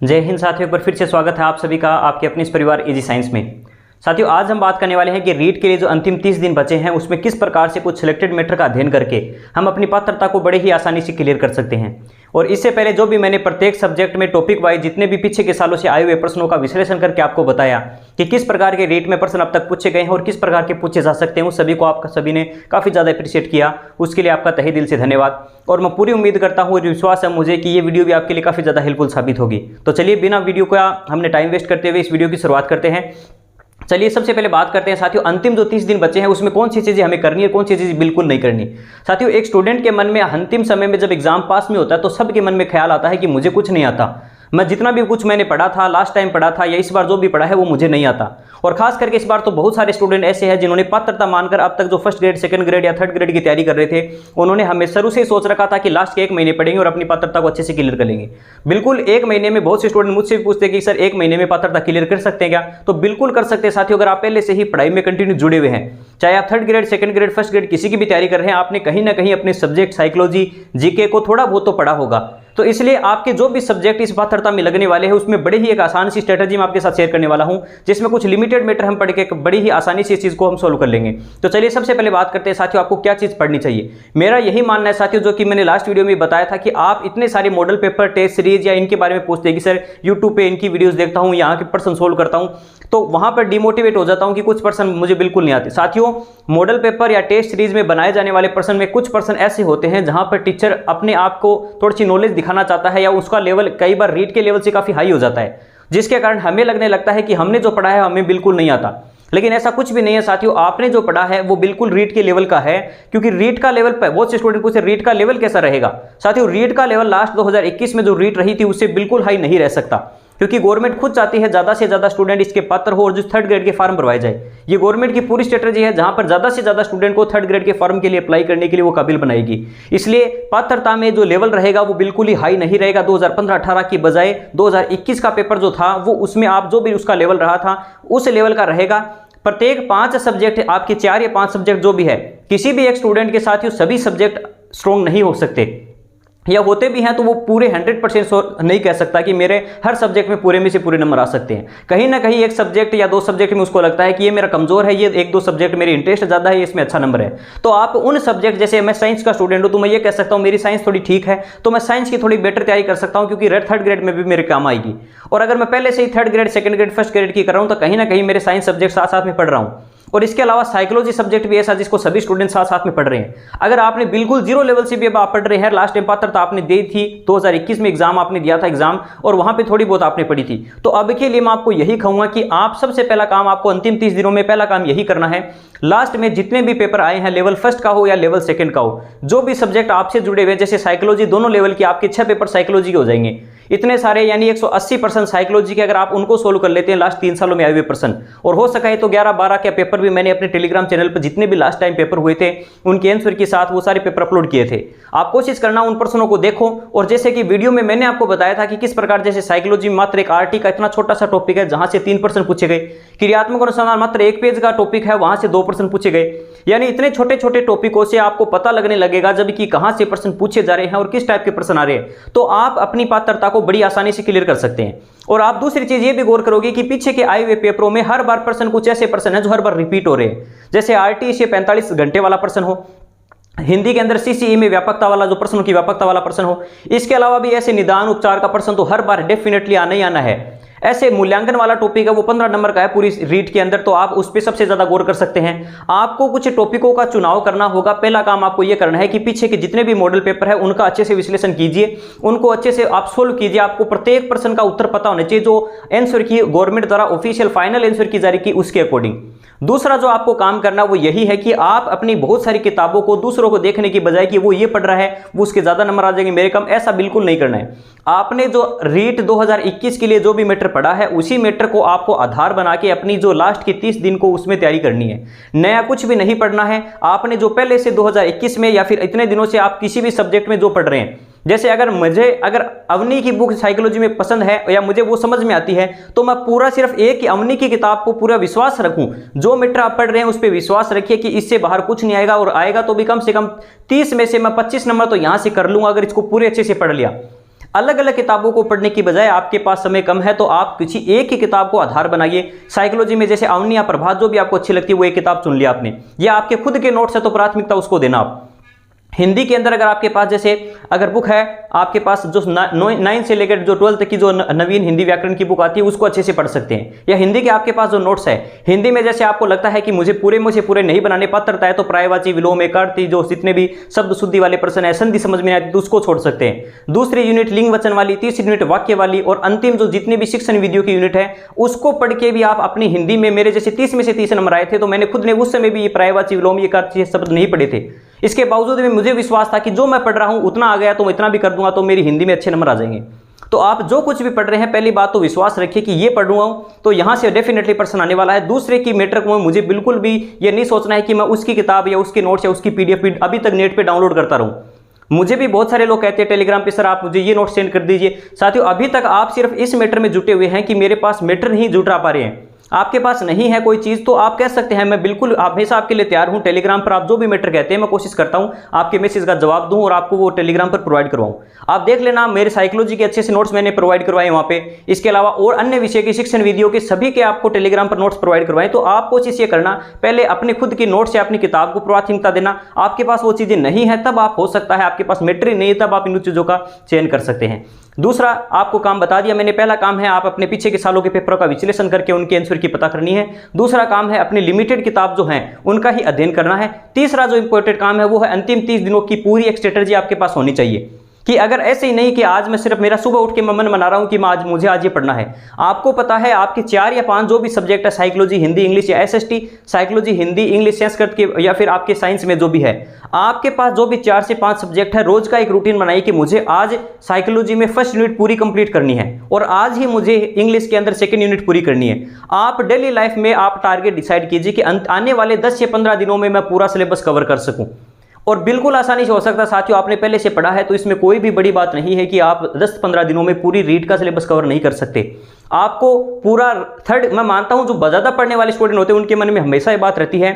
जय हिंद साथियों, पर फिर से स्वागत है आप सभी का आपके अपने इस परिवार इजी साइंस में। साथियों, आज हम बात करने वाले हैं कि रीट के लिए जो अंतिम 30 दिन बचे हैं उसमें किस प्रकार से कुछ सिलेक्टेड मैटर का अध्ययन करके हम अपनी पात्रता को बड़े ही आसानी से क्लियर कर सकते हैं। और इससे पहले जो भी मैंने प्रत्येक सब्जेक्ट में टॉपिक वाइज जितने भी पीछे के सालों से आए हुए प्रश्नों का विश्लेषण करके आपको बताया कि किस प्रकार के रीट में प्रश्न अब तक पूछे गए हैं और किस प्रकार के पूछे जा सकते हैं, उस सभी को आपका सभी ने काफ़ी ज़्यादा अप्रिशिएट किया। उसके लिए आपका तहे दिल से धन्यवाद। और मैं पूरी उम्मीद करता हूँ और विश्वास है मुझे कि ये वीडियो भी आपके लिए काफ़ी ज़्यादा हेल्पफुल साबित होगी। तो चलिए बिना वीडियो का हमने टाइम वेस्ट करते हुए इस वीडियो की शुरुआत करते हैं। चलिए सबसे पहले बात करते हैं साथियों, अंतिम जो 30 दिन बचे हैं उसमें कौन सी चीज़ें हमें करनी है, कौन सी चीज़ बिल्कुल नहीं करनी। साथियों, एक स्टूडेंट के मन में अंतिम समय में जब एग्जाम पास में होता है तो सबके मन में ख्याल आता है कि मुझे कुछ नहीं आता, मैं जितना भी कुछ मैंने पढ़ा था, लास्ट टाइम पढ़ा था या इस बार जो भी पढ़ा है वो मुझे नहीं आता। और खास करके इस बार तो बहुत सारे स्टूडेंट ऐसे हैं जिन्होंने पात्रता मानकर अब तक जो फर्स्ट ग्रेड, सेकंड ग्रेड या थर्ड ग्रेड की तैयारी कर रहे थे, उन्होंने हमें शुरू से सोच रखा था कि लास्ट के 1 महीने पढ़ेंगे और अपनी पात्रता को अच्छे से क्लियर कर लेंगे। बिल्कुल 1 महीने में बहुत से स्टूडेंट मुझसे भी पूछते हैं कि सर 1 महीने में पात्रता क्लियर कर सकते हैं क्या? तो बिल्कुल कर सकते हैं साथियों, अगर आप पहले से ही पढ़ाई में कंटिन्यू जुड़े हुए हैं। चाहे आप third grade, second grade, first grade किसी की भी तैयारी कर रहे हैं, आपने कहीं ना कहीं अपने सब्जेक्ट साइकोलॉजी, जीके को थोड़ा बहुत तो पढ़ा होगा। तो इसलिए आपके जो भी सब्जेक्ट इस पात्रता में लगने वाले हैं उसमें बड़े ही एक आसान सी स्ट्रेटजी मैं आपके साथ शेयर करने वाला हूं, जिसमें कुछ लिमिटेड मैटर हम पढ़ के बड़ी ही आसानी से इस चीज को हम सोल्व कर लेंगे। तो चलिए सबसे पहले बात करते हैं साथियों, आपको क्या चीज पढ़नी चाहिए। मेरा यही मानना है साथियों, जो कि मैंने लास्ट वीडियो में बताया था कि आप इतने सारे मॉडल पेपर, टेस्ट सीरीज या इनके बारे में पूछते हैं कि सर यूट्यूब पे इनकी वीडियोस देखता हूं, यहाँ के प्रश्न सोल्व करता हूं, तो वहां पर डिमोटिवेट हो जाता हूं कि कुछ प्रश्न मुझे बिल्कुल नहीं आते। साथियों, मॉडल पेपर या टेस्ट सीरीज में बनाए जाने वाले प्रश्न में कुछ प्रश्न ऐसे होते हैं जहां पर टीचर अपने आप को थोड़ी सी नॉलेज दिखाना चाहता है या उसका लेवल कई बार रीड के लेवल से काफी हाई हो जाता है, जिसके कारण हमें लगने लगता है कि हमने जो पढ़ा है हमें बिल्कुल नहीं आता। लेकिन ऐसा कुछ भी नहीं है साथियों, आपने जो पढ़ा है वो बिल्कुल रीड के लेवल का है। क्योंकि रीड का लेवल पर बहुत से स्टूडेंट पूछे रीड का लेवल कैसा रहेगा। साथियों, रीड का लेवल लास्ट 2021 में जो रीड रही थी उससे बिल्कुल हाई नहीं रह सकता, क्योंकि गवर्नमेंट खुद चाहती है ज्यादा से ज्यादा स्टूडेंट इसके पात्र हो और जो थर्ड ग्रेड के फॉर्म भरवाए जाए। ये गवर्नमेंट की पूरी स्ट्रेटजी है, जहां पर ज्यादा से ज्यादा स्टूडेंट को थर्ड ग्रेड के फॉर्म के लिए अप्लाई करने के लिए वो काबिल बनाएगी। इसलिए पात्रता में जो लेवल रहेगा वो बिल्कुल ही हाई नहीं रहेगा। 2015-18 की बजाय 2021 का पेपर जो था वो उसमें आप जो भी उसका लेवल रहा था उस लेवल का रहेगा। प्रत्येक 5 सब्जेक्ट आपके 4 या 5 सब्जेक्ट जो भी है, किसी भी एक स्टूडेंट के साथ सभी सब्जेक्ट स्ट्रॉन्ग नहीं हो सकते, या होते भी हैं तो वो पूरे 100% नहीं कह सकता कि मेरे हर सब्जेक्ट में पूरे में से पूरे नंबर आ सकते हैं। कहीं ना कहीं एक सब्जेक्ट या 2 सब्जेक्ट में उसको लगता है कि ये मेरा कमजोर है, ये 1-2 सब्जेक्ट मेरे इंटरेस्ट ज़्यादा है, इसमें अच्छा नंबर है। तो आप उन सब्जेक्ट, जैसे मैं साइंस का स्टूडेंट हूँ तो मैं ये कह सकता हूँ मेरी साइंस थोड़ी ठीक है तो मैं साइंस की थोड़ी बेटर तैयारी कर सकता हूँ, क्योंकि थर्ड ग्रेड में भी मेरे काम आएगी। और अगर मैं पहले से ही third grade, second grade, first grade की कर रहा हूँ तो कहीं ना कहीं मेरे साइंस सब्जेक्ट साथ साथ में पढ़ रहा हूँ। और इसके अलावा साइकोलॉजी सब्जेक्ट भी ऐसा जिसको सभी स्टूडेंट साथ साथ में पढ़ रहे हैं। अगर आपने बिल्कुल जीरो लेवल से भी अब आप पढ़ रहे हैं, लास्ट टाइम पात्रता आपने दी थी 2021 में, एग्जाम आपने दिया था एग्जाम, और वहां पे थोड़ी बहुत आपने पढ़ी थी, तो अब के लिए मैं आपको यही कहूंगा कि आप सबसे पहला काम, आपको अंतिम 30 दिनों में पहला काम यही करना है, लास्ट में जितने भी पेपर आए हैं, लेवल फर्स्ट का हो या लेवल सेकंड का हो, जो भी सब्जेक्ट आपसे जुड़े हुए, जैसे साइकोलॉजी दोनों लेवल की, आपके 6 पेपर साइकोलॉजी के हो जाएंगे। इतने सारे यानी 180% साइकोलॉजी के अगर आप उनको सोल्व कर लेते हैं लास्ट 3 सालों में आए हुए प्रश्न, और हो सका है तो 11-12 के पेपर भी मैंने अपने टेलीग्राम चैनल पर जितने भी लास्ट टाइम पेपर हुए थे उनके आंसर के साथ वो सारे पेपर अपलोड किए थे। आप कोशिश करना उन प्रश्नों को देखो। और जैसे कि वीडियो में मैंने आपको बताया था कि किस प्रकार, जैसे साइकोलॉजी मात्र एक आरटी का इतना छोटा सा टॉपिक है जहां से 3 प्रश्न पूछे गए, क्रियात्मक अनुसंधान मात्र 1 पेज का टॉपिक है, वहां से 2 प्रश्न पूछे गए। यानी इतने छोटे छोटे टॉपिकों से आपको पता लगने लगेगा जब कि कहां से प्रश्न पूछे जा रहे हैं और किस टाइप के प्रश्न आ रहे हैं, तो आप अपनी पात्रता को बड़ी आसानी से क्लियर कर सकते हैं। और आप दूसरी चीज ये भी गौर करोगे कि पीछे के आए हुए पेपरों में हर बार प्रश्न कुछ ऐसे प्रश्न है जो हर बार रिपीट हो रहे हैं। जैसे आरटी से 45 घंटे वाला प्रश्न हो, हिंदी के अंदर सीसीई में व्यापकता वाला जो प्रश्न की व्यापकता वाला प्रश्न हो, इसके अलावा भी ऐसे निदान उपचार का प्रश्न तो हर बार डेफिनेटली आना ही आना है। ऐसे मूल्यांकन वाला टॉपिक है वो 15 नंबर का है पूरी रीड के अंदर, तो आप उस पर सबसे ज्यादा गौर कर सकते हैं। आपको कुछ टॉपिकों का चुनाव करना होगा। पहला काम आपको यह करना है कि पीछे के जितने भी मॉडल पेपर है उनका अच्छे से विश्लेषण कीजिए, उनको अच्छे से आप सोल्व कीजिए। आपको प्रत्येक प्रश्न का उत्तर पता होना चाहिए, जो आंसर की गवर्नमेंट द्वारा ऑफिशियल फाइनल आंसर की जारी की उसके अकॉर्डिंग। दूसरा जो आपको काम करना वो यही है कि आप अपनी बहुत सारी किताबों को दूसरों को देखने की बजाय कि वो ये पढ़ रहा है वो उसके ज्यादा नंबर आ जाएंगे मेरे कम, ऐसा बिल्कुल नहीं करना है। आपने जो रीट 2021 के लिए जो भी मैटर पढ़ा है उसी मैटर को आपको आधार बना के अपनी जो लास्ट की 30 दिन को उसमें तैयारी करनी है। नया कुछ भी नहीं पढ़ना है। आपने जो पहले से 2021 में या फिर इतने दिनों से आप किसी भी सब्जेक्ट में जो पढ़ रहे हैं, जैसे अगर अवनी की बुक साइकोलॉजी में पसंद है या मुझे वो समझ में आती है तो मैं पूरा सिर्फ एक ही अवनी की किताब को पूरा विश्वास रखूं। जो मैटर आप पढ़ रहे हैं उस पर विश्वास रखिए कि इससे बाहर कुछ नहीं आएगा, और आएगा तो भी कम से कम 30 में से मैं 25 नंबर तो यहां से कर लूंगा अगर इसको पूरे अच्छे से पढ़ लिया। अलग अलग किताबों को पढ़ने की बजाय आपके पास समय कम है तो आप किसी एक ही किताब को आधार बनाइए। साइकोलॉजी में जैसे अवनी या प्रभात जो भी आपको अच्छी लगती है वो एक किताब चुन लिया आपने, या आपके खुद के नोट्स है तो प्राथमिकता उसको देना आप। हिंदी के अंदर अगर आपके पास जैसे अगर बुक है आपके पास जो 9 से लेकर जो 12 तक की जो नवीन हिंदी व्याकरण की बुक आती है उसको अच्छे से पढ़ सकते हैं। या हिंदी के आपके पास जो नोट्स है हिंदी में जैसे आपको लगता है कि मुझे पूरे नहीं बनाने पात्रता है तो प्रायवाची विलोम एकार्थी जो जितने भी शब्द शुद्धि वाले प्रश्न है संधि समझ में आती तो उसको छोड़ सकते हैं। दूसरी यूनिट लिंग वचन वाली, तीसरी यूनिट वाक्य वाली और अंतिम जो जितने भी शिक्षण विधियों की यूनिट है उसको पढ़ के भी आप अपनी हिंदी में मेरे जैसे 30 में से 30 नंबर आए थे तो मैंने खुद ने उस समय भी ये प्रायवाची विलोम एकार्थी शब्द नहीं पढ़े थे। इसके बावजूद भी मुझे विश्वास था कि जो मैं पढ़ रहा हूं उतना आ गया तो मैं इतना भी कर दूंगा तो मेरी हिंदी में अच्छे नंबर आ जाएंगे। तो आप जो कुछ भी पढ़ रहे हैं पहली बात तो विश्वास रखिए कि ये पढ़ रहा हूं तो यहां से डेफिनेटली प्रश्न आने वाला है। दूसरे की मैटर को मुझे बिल्कुल भी ये नहीं सोचना है कि मैं उसकी किताब या उसके नोट्स या उसकी पीडीएफ अभी तक नेट पे डाउनलोड करता रहूं। मुझे भी बहुत सारे लोग कहते हैं टेलीग्राम पे सर आप मुझे ये नोट सेंड कर दीजिए। साथियों अभी तक आप सिर्फ इस मैटर में जुटे हुए हैं कि मेरे पास मैटर नहीं जुटा पा रहे हैं, आपके पास नहीं है कोई चीज तो आप कह सकते हैं मैं बिल्कुल हमेशा आपके लिए तैयार हूं। टेलीग्राम पर आप जो भी मैटर कहते हैं मैं कोशिश करता हूं आपके मैसेज का जवाब दूं और आपको वो टेलीग्राम पर प्रोवाइड करवाऊं। आप देख लेना मेरे साइकोलॉजी के अच्छे से नोट्स मैंने प्रोवाइड करवाए वहां पे। इसके अलावा और अन्य विषय के शिक्षण वीडियो के सभी के आपको टेलीग्राम पर नोट्स प्रोवाइड करवाएं। तो आप कोशिश ये करना पहले अपने खुद की नोट्स या अपनी किताब को प्राथमिकता देना। आपके पास वो चीजें नहीं है तब आप हो सकता है आपके पास मैटर ही नहीं है तब आप इन चीजों का चयन कर सकते हैं। दूसरा आपको काम बता दिया मैंने, पहला काम है आप अपने पीछे के सालों के पेपरों का विश्लेषण करके उनके आंसर की पता करनी है। दूसरा काम है अपनी लिमिटेड किताब जो है उनका ही अध्ययन करना है। तीसरा जो इंपॉर्टेंट काम है वो है अंतिम 30 दिनों की पूरी एक स्ट्रेटजी आपके पास होनी चाहिए कि अगर ऐसे ही नहीं कि आज मैं सिर्फ मेरा सुबह उठ के मैं मन बना रहा हूं कि मैं मुझे आज ये पढ़ना है। आपको पता है आपके 4 या 5 जो भी सब्जेक्ट है साइकोलॉजी हिंदी इंग्लिश या SST psychology Hindi English Sanskrit के या फिर आपके साइंस में जो भी है आपके पास जो भी 4 से 5 सब्जेक्ट है रोज का एक रूटीन बनाइए कि मुझे आज साइकोलॉजी में फर्स्ट यूनिट पूरी कंप्लीट करनी है और आज ही मुझे इंग्लिश के अंदर सेकंड यूनिट पूरी करनी है। आप डेली लाइफ में आप टारगेट डिसाइड कीजिए कि आने वाले 10 से 15 दिनों में मैं पूरा सिलेबस कवर कर सकूं और बिल्कुल आसानी से हो सकता है। साथियों आपने पहले से पढ़ा है तो इसमें कोई भी बड़ी बात नहीं है कि आप 10-15 दिनों में पूरी रीड का सिलेबस कवर नहीं कर सकते। आपको पूरा मैं मानता हूं जो ज़्यादा पढ़ने वाले स्टूडेंट होते हैं उनके मन में हमेशा ये बात रहती है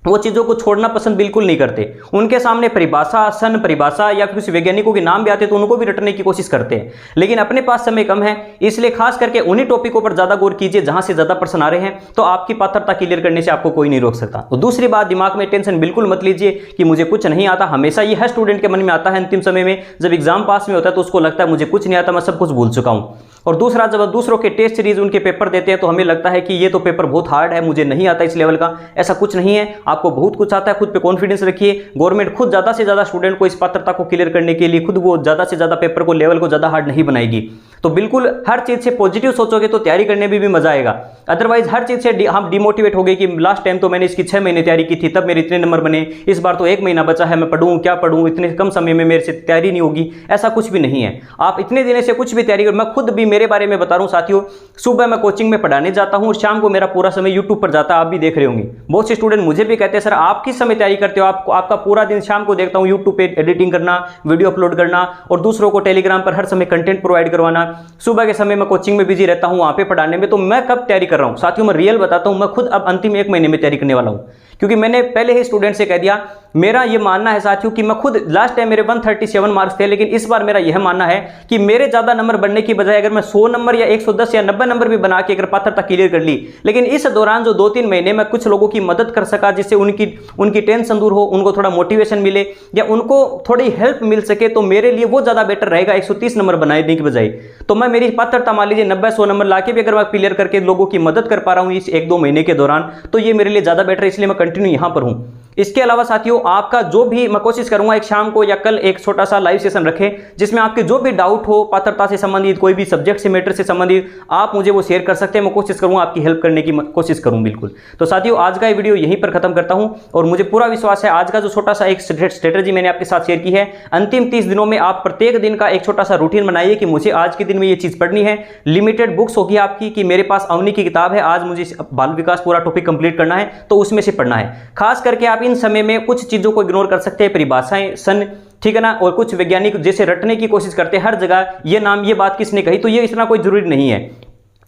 वो चीज़ों को छोड़ना पसंद बिल्कुल नहीं करते। उनके सामने परिभाषा सन परिभाषा या किसी वैज्ञानिकों के नाम भी आते तो उनको भी रटने की कोशिश करते हैं, लेकिन अपने पास समय कम है इसलिए खास करके उन्हीं टॉपिकों पर ज़्यादा गौर कीजिए जहां से ज़्यादा प्रश्न आ रहे हैं तो आपकी पात्रता क्लियर करने से आपको कोई नहीं रोक सकता। तो दूसरी बात दिमाग में टेंशन बिल्कुल मत लीजिए कि मुझे कुछ नहीं आता। हमेशा ये हर स्टूडेंट के मन में आता है अंतिम समय में जब एग्जाम पास में होता है तो उसको लगता है मुझे कुछ नहीं आता, मैं सब कुछ भूल चुका हूँ। और दूसरा जब दूसरों के टेस्ट सीरीज उनके पेपर देते हैं तो हमें लगता है कि ये तो पेपर बहुत हार्ड है मुझे नहीं आता इस लेवल का। ऐसा कुछ नहीं है, आपको बहुत कुछ आता है। खुद पे कॉन्फिडेंस रखिए। गवर्नमेंट खुद ज़्यादा से ज़्यादा स्टूडेंट को इस पात्रता को क्लियर करने के लिए खुद वो ज़्यादा से ज़्यादा पेपर को लेवल को ज़्यादा हार्ड नहीं बनाएगी। तो बिल्कुल हर चीज़ से पॉजिटिव सोचोगे तो तैयारी करने में भी मजा आएगा। अदरवाइज हर चीज़ से हम डिमोटिवेट हो गए कि लास्ट टाइम तो मैंने इसकी 6 महीने तैयारी की थी तब मेरे इतने नंबर बने, इस बार तो 1 महीना बचा है मैं पढ़ूँ क्या पढ़ूँ, इतने कम समय में मेरे से तैयारी नहीं होगी। ऐसा कुछ भी नहीं है। आप इतने दिन से कुछ भी तैयारी करो। मैं खुद भी मेरे बारे में बता रहा हूँ साथियों, सुबह मैं कोचिंग में पढ़ाने जाता हूँ और शाम को मेरा पूरा समय यूट्यूब पर जाता है। आप भी देख रहे होंगे बहुत से स्टूडेंट मुझे भी कहते हैं सर आप किस समय तैयारी करते हो, आपका पूरा दिन शाम को देखता हूँ यूट्यूब पे एडिटिंग करना, वीडियो अपलोड करना और दूसरों को टेलीग्राम पर हर समय कंटेंट प्रोवाइड करवाना। सुबह के समय मैं कोचिंग में बिजी रहता हूँ वहाँ पे पढ़ाने में। तो मैं कब तैयारी कर रहा हूँ साथियों, मैं रियल बताता हूँ, मैं खुद अब अंतिम 1 महीने में तैयारी करने वाला हूँ क्योंकि मैंने पहले ही स्टूडेंट से कह दिया। मेरा ये मानना है साथियों कि मैं खुद लास्ट टाइम मेरे 137 मार्क्स थे, लेकिन इस बार मेरा यह मानना है कि मेरे ज़्यादा नंबर बनने की बजाय अगर मैं 100 नंबर या 110 या 90 नंबर भी बना के अगर पात्रता क्लियर कर ली, लेकिन इस दौरान जो 2-3 महीने में कुछ लोगों की मदद कर सका जिससे उनकी टेंशन दूर हो, उनको थोड़ा मोटिवेशन मिले या उनको थोड़ी हेल्प मिल सके, तो मेरे लिए वो ज़्यादा बेटर रहेगा 130 नंबर बनाने की बजाय। तो मैं मेरी पात्रता मान लीजिए 90-100 नंबर ला के भी अगर मैं क्लियर करके लोगों की मदद कर पा रहा हूँ इस 1-2 महीने के दौरान, तो ये मेरे लिए ज़्यादा बेटर है, इसलिए मैं कंटिन्यू यहाँ पर हूँ। इसके अलावा साथियों आपका जो भी मैं कोशिश करूंगा एक शाम को या कल एक छोटा सा लाइव सेशन रखें जिसमें आपके जो भी डाउट हो पात्रता से संबंधित, कोई भी सब्जेक्ट से मैटर से संबंधित, आप मुझे वो शेयर कर सकते हैं। मैं कोशिश करूंगा आपकी हेल्प करने की कोशिश करूं बिल्कुल। तो साथियों आज का ये वीडियो यहीं पर खत्म करता हूं और मुझे पूरा विश्वास है आज का जो छोटा सा एक स्ट्रेटेजी मैंने आपके साथ शेयर की है, अंतिम 30 दिनों में आप प्रत्येक दिन का एक छोटा सा रूटीन बनाइए कि मुझे आज के दिन में ये चीज पढ़नी है। लिमिटेड बुक्स होगी आपकी कि मेरे पास अवनी की किताब है, आज मुझे बाल विकास पूरा टॉपिक कंप्लीट करना है तो उसमें से पढ़ना है। खास करके आप इन समय में कुछ चीजों को इग्नोर कर सकते हैं, परिभाषाएं सन, ठीक है ना, और कुछ वैज्ञानिक जैसे रटने की कोशिश करते हैं हर जगह ये नाम ये बात किसने कही, तो ये इतना कोई जरूरी नहीं है।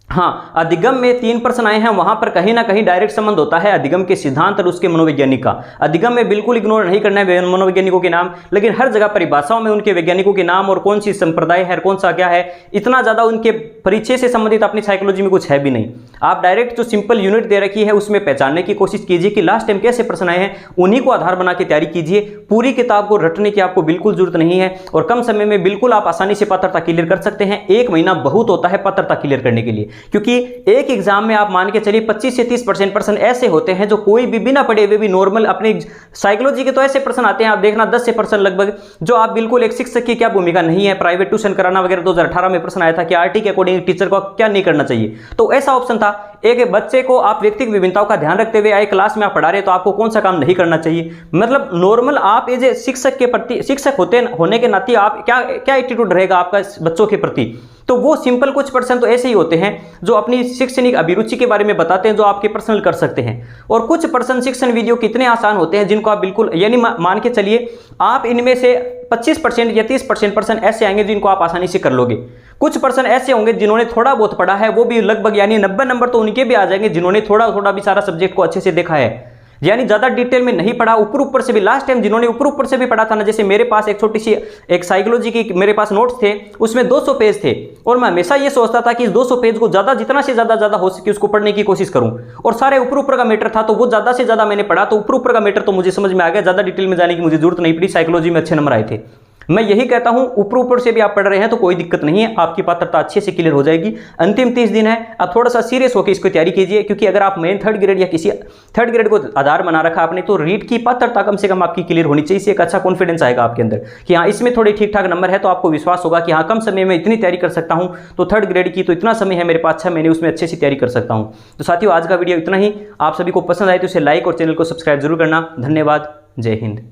हाँ, अधिगम में 3 प्रश्न आए हैं, वहां पर कहीं ना कहीं डायरेक्ट संबंध होता है अधिगम के सिद्धांत और उसके मनोवैज्ञानिक का। अधिगम में बिल्कुल इग्नोर नहीं करना है मनोवैज्ञानिकों के नाम, लेकिन हर जगह परिभाषाओं में उनके वैज्ञानिकों के नाम और कौन सी संप्रदाय है, कौन सा क्या है, इतना ज्यादा उनके परिचय से संबंधित अपनी साइकोलॉजी में कुछ है भी नहीं। आप डायरेक्ट जो सिंपल यूनिट दे रखी है उसमें पहचानने की कोशिश कीजिए कि लास्ट टाइम कैसे प्रश्न आए हैं, उन्हीं को आधार बना के तैयारी कीजिए। पूरी किताब को रटने की आपको बिल्कुल जरूरत नहीं है और कम समय में बिल्कुल आप आसानी से पात्रता क्लियर कर सकते हैं। 1 महीना बहुत होता है पात्रता क्लियर करने के लिए, क्योंकि एक एग्जाम में आप मान के चलिए 25 से 30% प्रश्न ऐसे होते हैं जो कोई भी बिना पढ़े हुए भी नॉर्मल अपनी साइकोलॉजी के तो ऐसे प्रश्न आते हैं, आप देखना 10 से प्रश्न लगभग, जो आप बिल्कुल एक शिक्षक की क्या भूमिका नहीं है, प्राइवेट ट्यूशन कराना वगैरह। 2018 में प्रश्न आया था कि आरटी के अकॉर्डिंग टीचर को क्या नहीं करना चाहिए, तो ऐसा ऑप्शन था। एक बच्चे को आप व्यक्तिगत विभिन्नताओं का ध्यान रखते हुए आए क्लास में आप पढ़ा रहे, तो आपको कौन सा काम नहीं करना चाहिए। मतलब नॉर्मल आप एज ए शिक्षक के प्रति, शिक्षक होने के नाते आप क्या एटीट्यूड रहेगा आपका बच्चों के प्रति, तो वो सिंपल कुछ पर्सन तो ऐसे ही होते हैं जो अपनी शैक्षणिक अभिरुचि के बारे में बताते हैं, जो आपके पर्सनल कर सकते हैं। और कुछ पर्सन शिक्षण वीडियो कितने आसान होते हैं जिनको आप बिल्कुल, यानी मान के चलिए आप इनमें से 25% या 30% पर्सन ऐसे आएंगे जिनको आप आसानी से कर लोगे। कुछ पर्सन ऐसे होंगे जिन्होंने थोड़ा बहुत पढ़ा है, वो भी लगभग यानी 90 नंबर तो उनके भी आ जाएंगे जिन्होंने थोड़ा भी सारा सब्जेक्ट को अच्छे से देखा है, यानी ज्यादा डिटेल में नहीं पढ़ा, ऊपर से भी। लास्ट टाइम जिन्होंने ऊपर से भी पढ़ा था ना, जैसे मेरे पास एक छोटी सी एक साइकोलॉजी की मेरे पास नोट्स थे, उसमें 200 पेज थे और मैं हमेशा ये सोचता था कि इस 200 पेज को जितना से ज्यादा हो सके उसको पढ़ने की कोशिश करूं, और सारे ऊपर का मैटर था तो वो ज्यादा से ज्यादा मैंने पढ़ा, तो ऊपर का मैटर तो मुझे समझ में आ गया, ज्यादा डिटेल में जाने की मुझे जरूरत नहीं पड़ी, साइकोलॉजी में अच्छे नंबर आए थे। मैं यही कहता हूं ऊपर से भी आप पढ़ रहे हैं तो कोई दिक्कत नहीं है, आपकी पात्रता अच्छे से क्लियर हो जाएगी। अंतिम 30 दिन है, आप थोड़ा सा सीरियस होकर इसको तैयारी कीजिए, क्योंकि अगर आप मेन 3rd ग्रेड या किसी 3rd ग्रेड को आधार बना रखा आपने, तो रीट की पात्रता कम से कम आपकी क्लियर होनी चाहिए। इससे एक अच्छा कॉन्फिडेंस आएगा आपके अंदर कि हाँ इसमें थोड़े ठीक ठाक नंबर है, तो आपको विश्वास होगा कि हाँ कम समय में इतनी तैयारी कर सकता हूँ, तो 3rd ग्रेड की तो इतना समय है मेरे पास 6 महीने, उसमें अच्छे से तैयारी कर सकता हूँ। तो साथियों आज का वीडियो इतना ही, आप सभी को पसंद आए तो इसे लाइक और चैनल को सब्सक्राइब जरूर करना। धन्यवाद, जय हिंद।